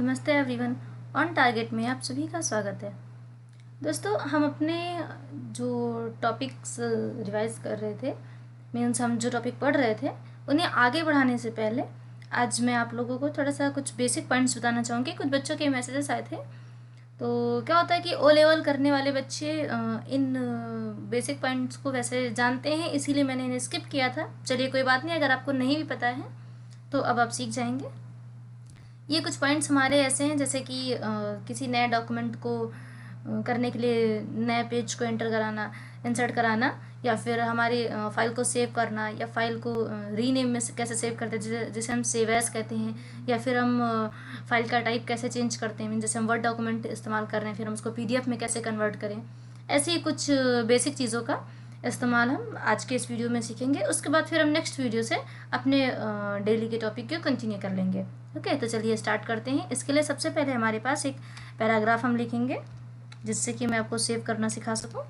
नमस्ते everyone. On target में आप सभी का स्वागत है। दोस्तों, हम अपने जो टॉपिक्स रिवाइज कर रहे थे, मीन्स हम जो टॉपिक पढ़ रहे थे, उन्हें आगे बढ़ाने से पहले आज मैं आप लोगों को थोड़ा सा कुछ बेसिक पॉइंट्स बताना चाहूँगी। कुछ बच्चों के मैसेजेस आए थे। तो क्या होता है कि ओ लेवल करने वाले बच्चे इन बेसिक पॉइंट्स को वैसे जानते हैं, इसीलिए मैंने इन्हें स्किप किया था। चलिए कोई बात नहीं, अगर आपको नहीं भी पता है तो अब आप सीख जाएंगे। ये कुछ पॉइंट्स हमारे ऐसे हैं जैसे कि किसी नए डॉक्यूमेंट को करने के लिए नए पेज को एंटर कराना, इंसर्ट कराना, या फिर हमारी फाइल को सेव करना, या फाइल को रीनेम में कैसे सेव करते हैं जिसे हम सेव एज कहते हैं, या फिर हम फाइल का टाइप कैसे चेंज करते हैं, जैसे हम वर्ड डॉक्यूमेंट इस्तेमाल कर रहे हैं फिर हम उसको पीडीएफ में कैसे कन्वर्ट करें। ऐसी कुछ बेसिक चीज़ों का इस्तेमाल हम आज के इस वीडियो में सीखेंगे। उसके बाद फिर हम नेक्स्ट वीडियो से अपने डेली के टॉपिक को कंटिन्यू कर लेंगे। ओके, तो चलिए स्टार्ट करते हैं। इसके लिए सबसे पहले हमारे पास एक पैराग्राफ हम लिखेंगे जिससे कि मैं आपको सेव करना सिखा सकूं।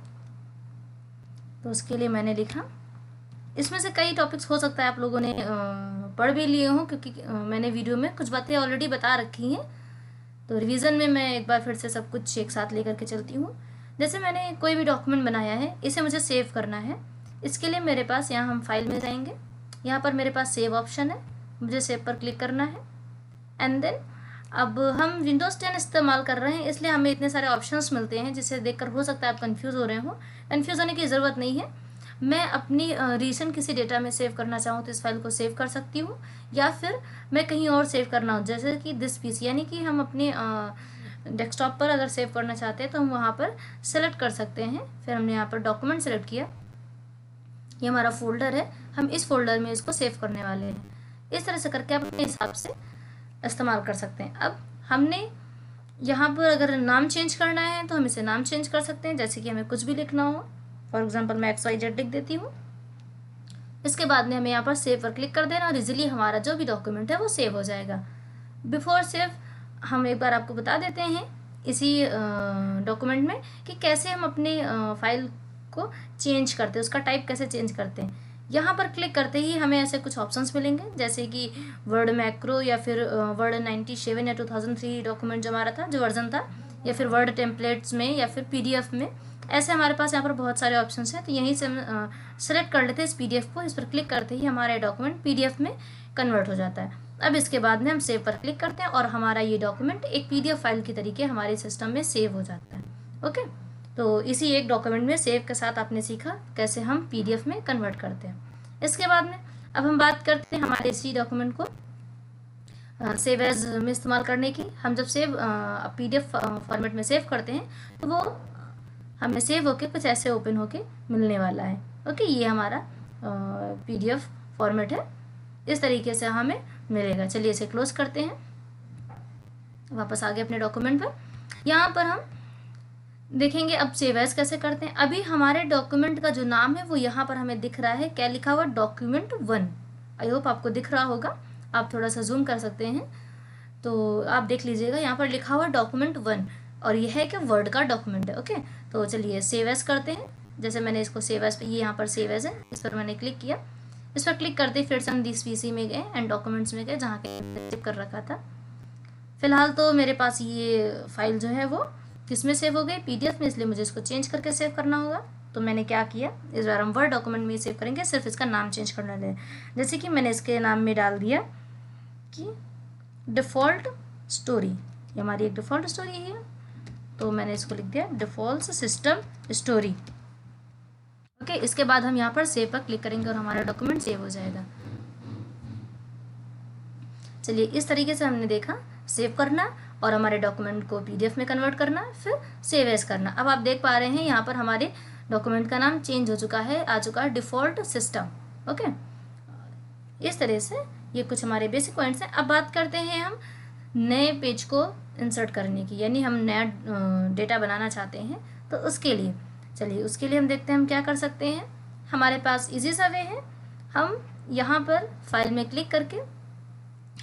तो उसके लिए मैंने लिखा, इसमें से कई टॉपिक्स हो सकता है आप लोगों ने पढ़ भी लिए हों, क्योंकि मैंने वीडियो में कुछ बातें ऑलरेडी बता रखी हैं। तो रिवीजन में मैं एक बार फिर से सब कुछ एक साथ लेकर के चलती हूँ। जैसे मैंने कोई भी डॉक्यूमेंट बनाया है, इसे मुझे सेव करना है। इसके लिए मेरे पास यहाँ हम फाइल में जाएंगे, यहाँ पर मेरे पास सेव ऑप्शन है, मुझे सेव पर क्लिक करना है। एंड देन अब हम विंडोज़ 10 इस्तेमाल कर रहे हैं, इसलिए हमें इतने सारे ऑप्शंस मिलते हैं जिसे देखकर हो सकता है आप कंफ्यूज हो रहे हो। कंफ्यूज होने की ज़रूरत नहीं है। मैं अपनी रीसेंट किसी डेटा में सेव करना चाहूँ तो इस फाइल को सेव कर सकती हूँ, या फिर मैं कहीं और सेव करना हो जैसे कि दिस पीसी, यानी कि हम अपने डेस्कटॉप पर अगर सेव करना चाहते हैं तो हम वहाँ पर सेलेक्ट कर सकते हैं। फिर हमने यहाँ पर डॉक्यूमेंट सेलेक्ट किया, ये हमारा फोल्डर है, हम इस फोल्डर में इसको सेव करने वाले हैं। इस तरह से करके आप अपने हिसाब से इस्तेमाल कर सकते हैं। अब हमने यहाँ पर अगर नाम चेंज करना है तो हम इसे नाम चेंज कर सकते हैं, जैसे कि हमें कुछ भी लिखना हो। फॉर एग्जांपल मैं XYZ लिख देती हूँ। इसके बाद में हमें यहाँ पर सेव पर क्लिक कर देना और इजीली हमारा जो भी डॉक्यूमेंट है वो सेव हो जाएगा। बिफोर सेव हम एक बार आपको बता देते हैं इसी डॉक्यूमेंट में कि कैसे हम अपने फाइल को चेंज करते हैं, उसका टाइप कैसे चेंज करते हैं। यहाँ पर क्लिक करते ही हमें ऐसे कुछ ऑप्शंस मिलेंगे, जैसे कि वर्ड मैक्रो, या फिर वर्ड 97 या 2003 डॉक्यूमेंट जो हमारा था, जो वर्जन था, या फिर वर्ड टेम्पलेट्स में, या फिर पीडीएफ में। ऐसे हमारे पास यहाँ पर बहुत सारे ऑप्शंस हैं। तो यहीं से हम सेलेक्ट कर लेते हैं इस पीडीएफ को। इस पर क्लिक करते ही हमारा डॉक्यूमेंट पीडीएफ में कन्वर्ट हो जाता है। अब इसके बाद में हम सेव पर क्लिक करते हैं और हमारा ये डॉक्यूमेंट एक पीडीएफ फाइल की तरीके हमारे सिस्टम में सेव हो जाता है। ओके, तो इसी एक डॉक्यूमेंट में सेव के साथ आपने सीखा कैसे हम पीडीएफ में कन्वर्ट करते हैं। इसके बाद में अब हम बात करते हैं हमारे इसी डॉक्यूमेंट को सेव एज में इस्तेमाल करने की। हम जब सेव पीडीएफ फॉर्मेट में सेव करते हैं तो वो हमें सेव होके कुछ ऐसे ओपन होके मिलने वाला है। ओके, ये हमारा पीडीएफ फॉर्मेट है, इस तरीके से हमें मिलेगा। चलिए इसे क्लोज करते हैं, वापस आ गए अपने डॉक्यूमेंट पर। यहाँ पर हम देखेंगे अब सेव एज कैसे करते हैं। अभी हमारे डॉक्यूमेंट का जो नाम है वो यहाँ पर हमें दिख रहा है, क्या लिखा हुआ, डॉक्यूमेंट 1। आई होप आपको दिख रहा होगा, आप थोड़ा सा जूम कर सकते हैं तो आप देख लीजिएगा, यहाँ पर लिखा हुआ डॉक्यूमेंट 1, और यह है कि वर्ड का डॉक्यूमेंट है। ओके, तो चलिए सेव एज करते हैं। जैसे मैंने इसको सेव एज, ये यहाँ पर सेव एज है, इस पर मैंने क्लिक किया। इस पर क्लिक करते ही फिर से हम दिस पीसी में गए एंड डॉक्यूमेंट्स में गए, जहाँ के सेव कर रखा था। फिलहाल तो मेरे पास ये फाइल जो है वो किस में सेव हो गई, पीडीएफ में, इसलिए मुझे इसको चेंज करके सेव करना होगा। तो मैंने क्या किया, इस बार हम वर्ड डॉक्यूमेंट में सेव करेंगे, सिर्फ इसका नाम चेंज करना है। जैसे कि मैंने इसके नाम में डाल दिया कि डिफ़ॉल्ट स्टोरी, ये हमारी एक डिफ़ॉल्ट स्टोरी है, तो मैंने इसको लिख दिया डिफ़ॉल्ट सिस्टम स्टोरी। ओके, इसके बाद हम यहाँ पर सेव पर क्लिक करेंगे और हमारा डॉक्यूमेंट सेव हो जाएगा। चलिए इस तरीके से हमने देखा सेव करना और हमारे डॉक्यूमेंट को पीडीएफ में कन्वर्ट करना, फिर सेव एज करना। अब आप देख पा रहे हैं यहाँ पर हमारे डॉक्यूमेंट का नाम चेंज हो चुका है, आ चुका है डिफ़ॉल्ट सिस्टम। ओके, इस तरह से ये कुछ हमारे बेसिक पॉइंट्स हैं। अब बात करते हैं हम नए पेज को इंसर्ट करने की, यानी हम नया डेटा बनाना चाहते हैं तो उसके लिए। चलिए उसके लिए हम देखते हैं हम क्या कर सकते हैं। हमारे पास इजी सा वे है, हम यहाँ पर फाइल में क्लिक करके,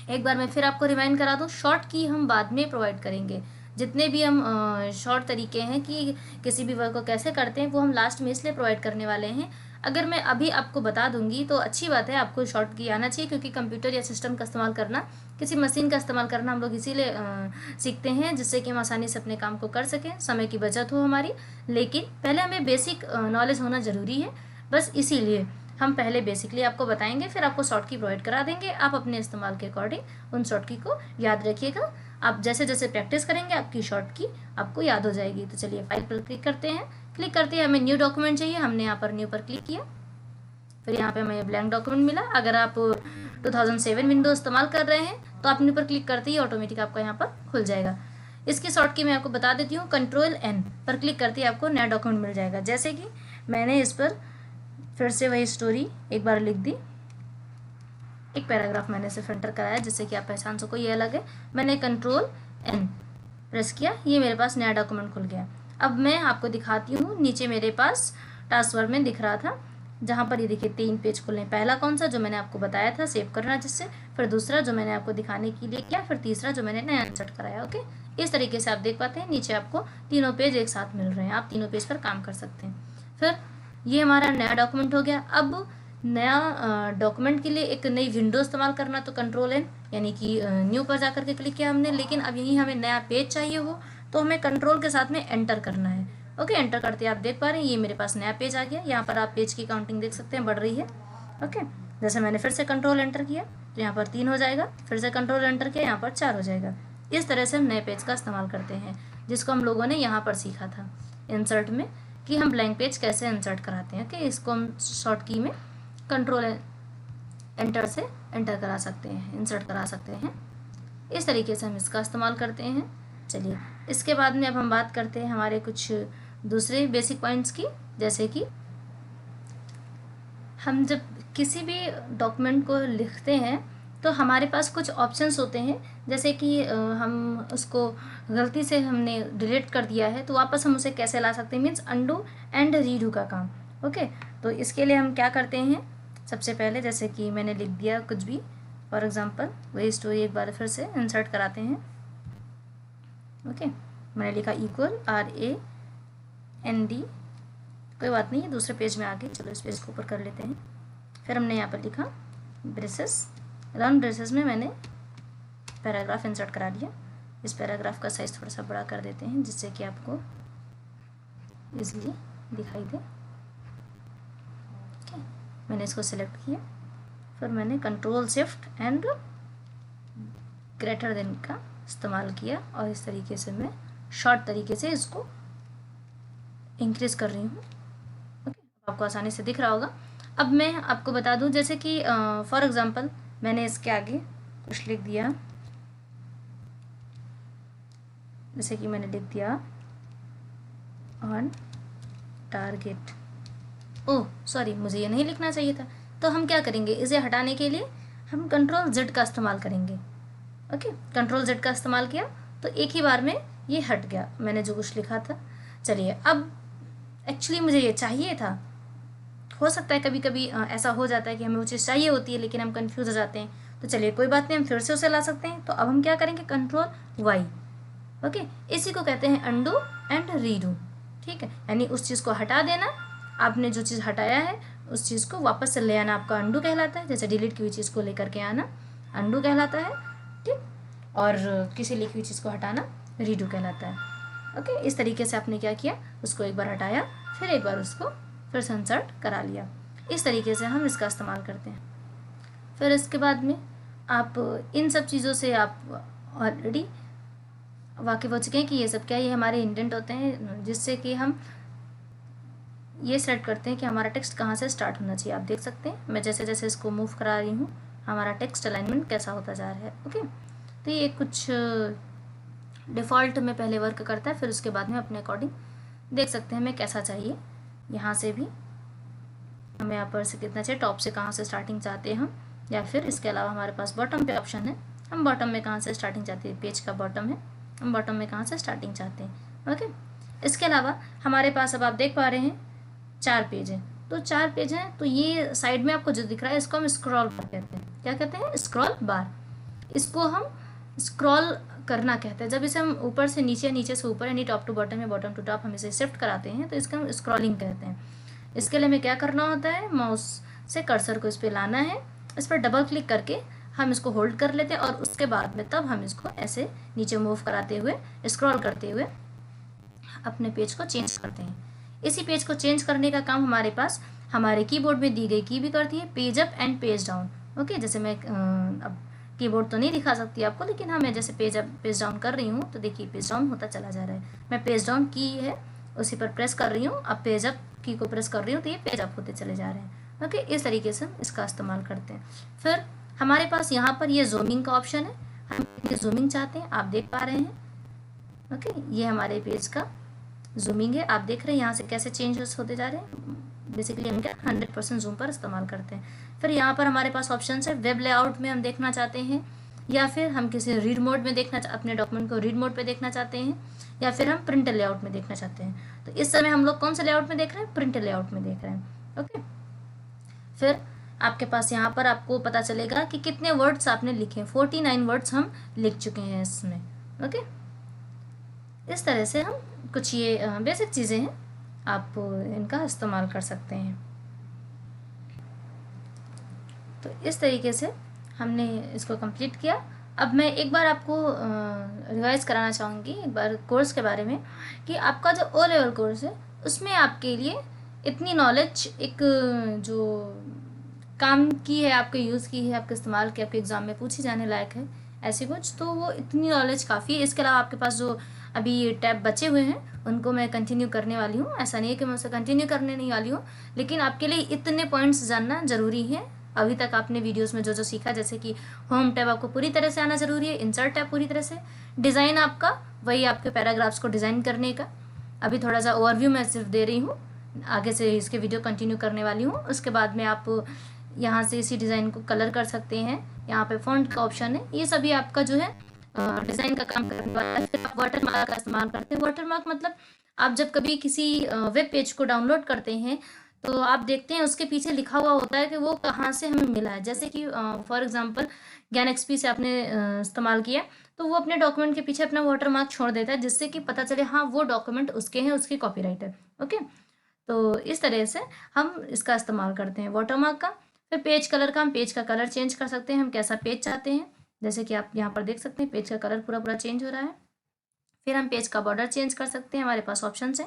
एक बार मैं फिर आपको रिमाइंड करा दूँ, शॉर्ट की हम बाद में प्रोवाइड करेंगे। जितने भी हम शॉर्ट तरीके हैं कि किसी भी वर्क को कैसे करते हैं वो हम लास्ट में इसलिए प्रोवाइड करने वाले हैं। अगर मैं अभी आपको बता दूंगी तो अच्छी बात है, आपको शॉर्ट की आना चाहिए, क्योंकि कंप्यूटर या सिस्टम का इस्तेमाल करना, किसी मशीन का इस्तेमाल करना हम लोग इसीलिए सीखते हैं जिससे कि हम आसानी से अपने काम को कर सकें, समय की बचत हो हमारी। लेकिन पहले हमें बेसिक नॉलेज होना ज़रूरी है, बस इसीलिए हम पहले बेसिकली आपको बताएंगे, फिर आपको शॉर्ट की प्रोवाइड करा देंगे। आप अपने इस्तेमाल के अकॉर्डिंग उन शॉर्ट की को याद रखिएगा। आप जैसे जैसे प्रैक्टिस करेंगे आपकी शॉर्ट की आपको याद हो जाएगी। तो चलिए फाइल पर क्लिक करते हैं। क्लिक करते हैं, हमें न्यू डॉक्यूमेंट चाहिए, हमने यहाँ पर न्यू पर क्लिक किया, फिर यहाँ पे हमें ब्लैंक डॉक्यूमेंट मिला। अगर आप 2007 विंडो इस्तेमाल कर रहे हैं तो आप न्यू पर क्लिक करते ही ऑटोमेटिक आपका यहाँ पर खुल जाएगा। इसकी शॉर्ट की मैं आपको बता देती हूँ, Ctrl+N पर क्लिक करते ही आपको नया डॉक्यूमेंट मिल जाएगा। जैसे कि मैंने इस पर फिर से वही स्टोरी एक बार लिख दी, एक पैराग्राफ मैंने सिर्फ एंटर कराया जिससे कि आप पहचान सको ये अलग है। मैंने Ctrl+N प्रेस किया, ये मेरे पास नया डॉक्यूमेंट खुल गया। अब मैं आपको दिखाती हूँ, नीचे मेरे पास टास्क बार में दिख रहा था जहाँ पर ये देखिए 3 पेज खुले। पहला कौन सा, जो मैंने आपको बताया था सेव करना जिससे, फिर दूसरा जो मैंने आपको दिखाने के लिए किया, फिर तीसरा जो मैंने नया इंसर्ट कराया। ओके, इस तरीके से आप देख पाते हैं नीचे आपको तीनों पेज एक साथ मिल रहे हैं, आप तीनों पेज पर काम कर सकते हैं। फिर ये हमारा नया डॉक्यूमेंट हो गया। अब नया डॉक्यूमेंट के लिए एक नई विंडो इस्तेमाल करना, तो Ctrl+N यानी कि न्यू पर जाकर के क्लिक किया हमने। लेकिन अब यहीं हमें नया पेज चाहिए हो तो हमें कंट्रोल के साथ में एंटर करना है। ओके, एंटर करते आप देख पा रहे हैं ये मेरे पास नया पेज आ गया। यहाँ पर आप पेज की काउंटिंग देख सकते हैं, बढ़ रही है। ओके, जैसे मैंने फिर से कंट्रोल एंटर किया तो यहाँ पर 3 हो जाएगा, फिर से कंट्रोल एंटर किया यहाँ पर 4 हो जाएगा। इस तरह से हम नए पेज का इस्तेमाल करते हैं, जिसको हम लोगों ने यहाँ पर सीखा था इंसर्ट में, कि हम ब्लैंक पेज कैसे इंसर्ट कराते हैं। ओके, इसको हम शॉर्ट की में कंट्रोल एंटर से एंटर करा सकते हैं, इंसर्ट करा सकते हैं। इस तरीके से हम इसका इस्तेमाल करते हैं। चलिए, इसके बाद में अब हम बात करते हैं हमारे कुछ दूसरे बेसिक पॉइंट्स की। जैसे कि हम जब किसी भी डॉक्यूमेंट को लिखते हैं तो हमारे पास कुछ ऑप्शंस होते हैं, जैसे कि हम उसको गलती से हमने डिलीट कर दिया है तो वापस हम उसे कैसे ला सकते हैं, मीन्स अंडू एंड रीडू का काम। ओके, तो इसके लिए हम क्या करते हैं, सबसे पहले जैसे कि मैंने लिख दिया कुछ भी, फॉर एग्जांपल वही स्टोरी एक बार फिर से इंसर्ट कराते हैं। ओके, मैंने लिखा =RAND, कोई बात नहीं है, दूसरे पेज में आके चलो इस पेज को ऊपर कर लेते हैं। फिर हमने यहाँ पर लिखा ब्रेसेस, राउंड ब्रेसेस में मैंने पैराग्राफ इंसर्ट करा लिया। इस पैराग्राफ का साइज थोड़ा सा बड़ा कर देते हैं जिससे कि आपको इजीली दिखाई दे। ओके, मैंने इसको सिलेक्ट किया, फिर मैंने Ctrl+Shift+N ग्रेटर देन का इस्तेमाल किया और इस तरीके से मैं शॉर्ट तरीके से इसको इंक्रीज कर रही हूँ। ओके, आपको आसानी से दिख रहा होगा। अब मैं आपको बता दूं, जैसे कि फॉर एग्जांपल मैंने इसके आगे कुछ लिख दिया, जैसे कि मैंने लिख दिया ऑन टारगेट। ओह सॉरी, मुझे ये नहीं लिखना चाहिए था। तो हम क्या करेंगे, इसे हटाने के लिए हम Ctrl+Z का इस्तेमाल करेंगे। ओके, Ctrl+Z का इस्तेमाल किया तो एक ही बार में ये हट गया मैंने जो कुछ लिखा था। चलिए, अब एक्चुअली मुझे ये चाहिए था, हो सकता है कभी कभी ऐसा हो जाता है कि हमें वो चीज़ चाहिए होती है लेकिन हम कंफ्यूज हो जाते हैं, तो चलिए कोई बात नहीं, हम फिर से उसे ला सकते हैं। तो अब हम क्या करेंगे, Ctrl+Y। ओके, इसी को कहते हैं अंडू एंड रीडू। ठीक है, यानी उस चीज़ को हटा देना, आपने जो चीज़ हटाया है उस चीज़ को वापस से ले आना आपका अंडू कहलाता है। जैसे डिलीट की हुई चीज़ को लेकर के आना अंडू कहलाता है, ठीक, और किसी लिखी हुई चीज़ को हटाना रीडू कहलाता है। ओके, इस तरीके से आपने क्या किया, उसको एक बार हटाया, फिर एक बार उसको फिर से इंसर्ट करा लिया। इस तरीके से हम इसका इस्तेमाल करते हैं। फिर इसके बाद में आप इन सब चीज़ों से आप ऑलरेडी वाकिफ़ हो चुके हैं कि ये सब क्या है, ये हमारे इंडेंट होते हैं जिससे कि हम ये सेट करते हैं कि हमारा टेक्स्ट कहाँ से स्टार्ट होना चाहिए। आप देख सकते हैं मैं जैसे जैसे इसको मूव करा रही हूँ हमारा टेक्स्ट अलाइनमेंट कैसा होता जा रहा है। ओके, तो ये कुछ डिफ़ॉल्ट में पहले वर्क करता है, फिर उसके बाद में अपने अकॉर्डिंग देख सकते हैं हमें कैसा चाहिए। यहाँ से भी हमें यहाँ पर से कितना चाहिए, टॉप से कहाँ से स्टार्टिंग चाहते हैं हम, या फिर इसके अलावा हमारे पास बॉटम पे ऑप्शन है, हम बॉटम में कहाँ से स्टार्टिंग चाहते हैं, पेज का बॉटम है, हम बॉटम में कहाँ से स्टार्टिंग चाहते हैं। ओके, इसके अलावा हमारे पास अब आप देख पा रहे हैं 4 पेज हैं, तो 4 पेज हैं, तो ये साइड में आपको जो दिख रहा है इसको हम स्क्रॉल बार कहते हैं। क्या कहते हैं, स्क्रॉल बार। इसको हम स्क्रॉल करना कहते हैं। जब इसे हम ऊपर से नीचे, नीचे से ऊपर, यानी टॉप टू बॉटम या बॉटम टू टॉप हम इसे शिफ्ट कराते हैं तो इसका हम स्क्रॉलिंग कहते हैं। इसके लिए हमें क्या करना होता है, माउस से कर्सर को इस पर लाना है, इस पर डबल क्लिक करके हम इसको होल्ड कर लेते हैं और उसके बाद में तब हम इसको ऐसे नीचे मूव कराते हुए, स्क्रॉल करते हुए अपने पेज को चेंज करते हैं। इसी पेज को चेंज करने का काम हमारे पास हमारे कीबोर्ड में दी गई की भी करती है, page up and page down. Okay, जैसे मैं अब कीबोर्ड तो नहीं दिखा सकती आपको, लेकिन हाँ मैं जैसे पेज अप पेज डाउन कर रही हूँ तो देखिए पेज डाउन होता चला जा रहा है। मैं पेज डाउन की है उसी पर प्रेस कर रही हूँ, अब पेज अप की को प्रेस कर रही हूँ तो ये पेज अप होते चले जा रहे हैं। ओके, इस तरीके से हम इसका इस्तेमाल करते हैं। फिर हमारे पास यहाँ पर ये जूमिंग का ऑप्शन है, हम कितनी जूमिंग चाहते हैं आप देख पा रहे हैं। ओके, ये हमारे पेज का जूमिंग है, आप देख रहे हैं यहाँ से कैसे चेंजेस होते जा रहे हैं। बेसिकली हम क्या 100% जूम पर इस्तेमाल करते हैं। फिर यहाँ पर हमारे पास ऑप्शन है, वेब लेआउट में हम देखना चाहते हैं, या फिर हम किसी रीड मोड में देखना, अपने डॉक्यूमेंट को रीड मोड पे देखना चाहते हैं, या फिर हम प्रिंट लेआउट में देखना चाहते हैं। तो इस समय हम लोग कौन से लेआउट में देख रहे हैं, प्रिंट लेआउट में देख रहे हैं। ओके, फिर आपके पास यहाँ पर आपको पता चलेगा कि कितने वर्ड्स आपने लिखे, 49 वर्ड्स हम लिख चुके हैं इसमें। ओके, इस तरह से हम कुछ ये बेसिक चीज़ें हैं, आप इनका इस्तेमाल कर सकते हैं। तो इस तरीके से हमने इसको कंप्लीट किया। अब मैं एक बार आपको रिवाइज कराना चाहूँगी एक बार कोर्स के बारे में, कि आपका जो ओ लेवल कोर्स है उसमें आपके लिए इतनी नॉलेज एक जो काम की है, आपके यूज़ की है, आपके इस्तेमाल की, आपके एग्ज़ाम में पूछी जाने लायक है ऐसी कुछ, तो वो इतनी नॉलेज काफ़ी है। इसके अलावा आपके पास जो अभी ये टैब बचे हुए हैं उनको मैं कंटिन्यू करने वाली हूँ। ऐसा नहीं है कि मैं उसे कंटिन्यू करने नहीं वाली हूँ, लेकिन आपके लिए इतने पॉइंट्स जानना ज़रूरी है। अभी तक आपने वीडियोस में जो जो सीखा, जैसे कि होम टैब आपको पूरी तरह से आना ज़रूरी है, इंसर्ट टैब पूरी तरह से, डिज़ाइन आपका वही आपके पैराग्राफ्स को डिज़ाइन करने का, अभी थोड़ा सा ओवरव्यू मैं सिर्फ दे रही हूँ, आगे से इसके वीडियो कंटिन्यू करने वाली हूँ। उसके बाद में आप यहाँ से इसी डिज़ाइन को कलर कर सकते हैं, यहाँ पे फॉन्ट का ऑप्शन है, ये सभी आपका जो है डिज़ाइन का काम करने वाला है। फिर आप वाटर मार्क का इस्तेमाल करते हैं। वाटर मार्क मतलब आप जब कभी किसी वेब पेज को डाउनलोड करते हैं तो आप देखते हैं उसके पीछे लिखा हुआ होता है कि वो कहाँ से हमें मिला है। जैसे कि फॉर एग्जांपल ज्ञान एक्सपी से आपने इस्तेमाल किया तो वो अपने डॉक्यूमेंट के पीछे अपना वाटर मार्क छोड़ देता है, जिससे कि पता चले हाँ वो डॉक्यूमेंट उसके हैं, उसकी कॉपीराइट है। ओके, तो इस तरह से हम इसका इस्तेमाल करते हैं वाटर मार्क का। फिर पेज कलर का, हम पेज का कलर चेंज कर सकते हैं, हम कैसा पेज चाहते हैं, जैसे कि आप यहाँ पर देख सकते हैं पेज का कलर पूरा पूरा चेंज हो रहा है। फिर हम पेज का बॉर्डर चेंज कर सकते हैं, हमारे पास ऑप्शन है।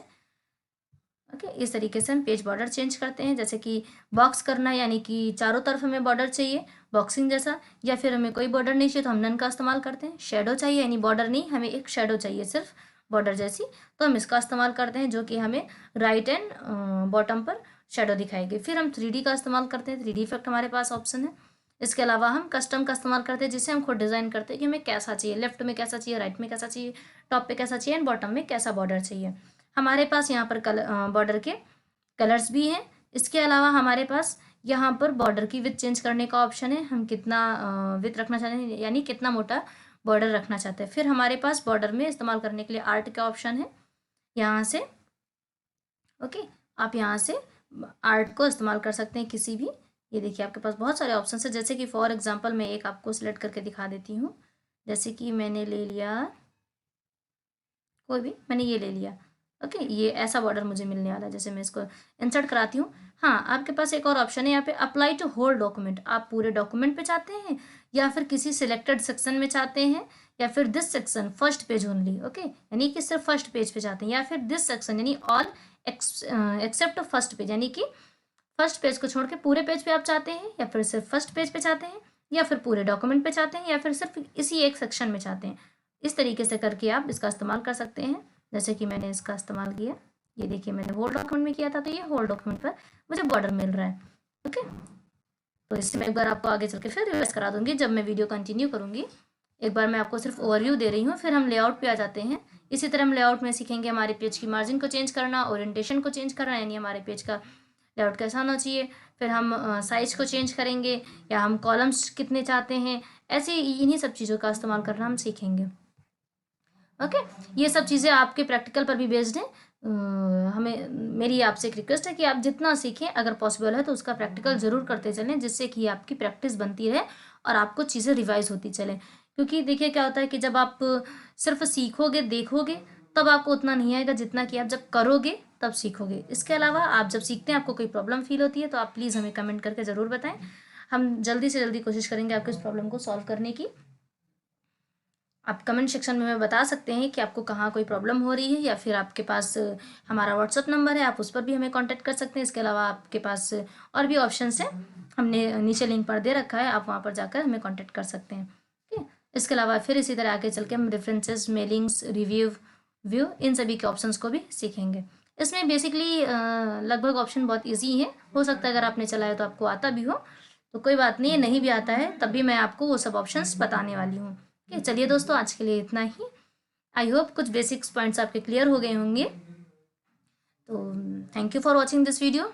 ओके, इस तरीके से हम पेज बॉर्डर चेंज करते हैं, जैसे कि बॉक्स करना, यानी कि चारों तरफ हमें बॉर्डर चाहिए बॉक्सिंग जैसा, या फिर हमें कोई बॉर्डर नहीं चाहिए तो हम नन का इस्तेमाल करते हैं। शेडो चाहिए, यानी बॉर्डर नहीं, हमें एक शेडो चाहिए सिर्फ बॉर्डर जैसी, तो हम इसका इस्तेमाल करते हैं, जो कि हमें राइट एंड बॉटम पर शेडो दिखाएगी। फिर हम 3D का इस्तेमाल करते हैं, 3D इफेक्ट हमारे पास ऑप्शन है। इसके अलावा हम कस्टम का इस्तेमाल करते हैं, जिसे हम खुद डिज़ाइन करते हैं कि हमें कैसा चाहिए, लेफ्ट में कैसा चाहिए, राइट में कैसा चाहिए, टॉप पे कैसा चाहिए एंड बॉटम में कैसा बॉर्डर चाहिए। हमारे पास यहाँ पर बॉर्डर के कलर्स भी हैं। इसके अलावा हमारे पास यहाँ पर बॉर्डर की विड्थ चेंज करने का ऑप्शन है, हम कितना विड्थ रखना चाहते हैं, यानी कितना मोटा बॉर्डर रखना चाहते हैं। फिर हमारे पास बॉर्डर में इस्तेमाल करने के लिए आर्ट का ऑप्शन है यहाँ से। ओके, आप यहाँ से आर्ट को इस्तेमाल कर सकते हैं किसी भी, ये देखिए आपके पास बहुत सारे ऑप्शन है। जैसे कि फॉर एग्जांपल मैं एक आपको सिलेक्ट करके दिखा देती हूँ, जैसे कि मैंने ले लिया कोई भी, मैंने ये ले लिया। ओके, ये ऐसा बॉर्डर मुझे मिलने वाला है। जैसे मैं इसको इंसर्ट कराती हूँ, हाँ आपके पास एक और ऑप्शन है यहाँ पे, अप्लाई टू होल डॉक्यूमेंट। आप पूरे डॉक्यूमेंट पे चाहते हैं, या फिर किसी सिलेक्टेड सेक्शन में चाहते हैं, या फिर this section first page only. Okay, यानी कि सिर्फ फर्स्ट पेज पे चाहते हैं, या फिर दिस सेक्शन यानी ऑल एक्सेप्ट फर्स्ट पेज, यानी कि फर्स्ट पेज को छोड़ के पूरे पेज पे आप चाहते हैं, या फिर सिर्फ फर्स्ट पेज पे चाहते हैं, या फिर पूरे डॉक्यूमेंट पे चाहते हैं, या फिर सिर्फ इसी एक सेक्शन में चाहते हैं। इस तरीके से करके आप इसका इस्तेमाल कर सकते हैं। जैसे कि मैंने इसका इस्तेमाल किया, ये देखिए मैंने होल डॉक्यूमेंट में किया था, तो ये होल डॉक्यूमेंट पर मुझे बॉर्डर मिल रहा है। ओके, तो इससे मैं एक बार आपको आगे चल के फिर रिवाइज करा दूंगी जब मैं वीडियो कंटिन्यू करूंगी। एक बार मैं आपको सिर्फ ओवरव्यू दे रही हूँ, फिर हम लेआउट पे आ जाते हैं। इसी तरह हम लेआउट में सीखेंगे हमारे पेज की मार्जिन को चेंज करना, ओरिएंटेशन को चेंज करना, यानी हमारे पेज का लेआउट कैसा होना चाहिए। फिर हम साइज को चेंज करेंगे, या हम कॉलम्स कितने चाहते हैं, ऐसे इन्हीं सब चीज़ों का इस्तेमाल करना हम सीखेंगे। ओके, ये सब चीज़ें आपके प्रैक्टिकल पर भी बेस्ड हैं। हमें मेरी आपसे एक रिक्वेस्ट है कि आप जितना सीखें, अगर पॉसिबल है तो उसका प्रैक्टिकल ज़रूर करते चलें, जिससे कि आपकी प्रैक्टिस बनती रहे और आपको चीज़ें रिवाइज होती चलें। क्योंकि देखिए क्या होता है कि जब आप सिर्फ सीखोगे, देखोगे, तब आपको उतना नहीं आएगा जितना कि आप जब करोगे तब सीखोगे। इसके अलावा आप जब सीखते हैं आपको कोई प्रॉब्लम फील होती है तो आप प्लीज़ हमें कमेंट करके ज़रूर बताएं। हम जल्दी से जल्दी कोशिश करेंगे आपकी इस प्रॉब्लम को सॉल्व करने की। आप कमेंट सेक्शन में हमें बता सकते हैं कि आपको कहाँ कोई प्रॉब्लम हो रही है, या फिर आपके पास हमारा व्हाट्सअप नंबर है, आप उस पर भी हमें कांटेक्ट कर सकते हैं। इसके अलावा आपके पास और भी ऑप्शंस हैं, हमने नीचे लिंक पर दे रखा है, आप वहाँ पर जाकर हमें कांटेक्ट कर सकते हैं। ठीक है, इसके अलावा फिर इसी तरह आगे चल के हम रेफरेंसेस, मेलिंग्स, रिव्यू, व्यू, इन सभी के ऑप्शंस को भी सीखेंगे। इसमें बेसिकली लगभग ऑप्शन बहुत ईजी है। हो सकता है अगर आपने चलाया तो आपको आता भी हो, तो कोई बात नहीं है, नहीं भी आता है तब भी मैं आपको वो सब ऑप्शंस बताने वाली हूँ। ठीक है, चलिए दोस्तों, आज के लिए इतना ही। आई होप कुछ बेसिक्स पॉइंट्स आपके क्लियर हो गए होंगे। तो thank you for watching this video.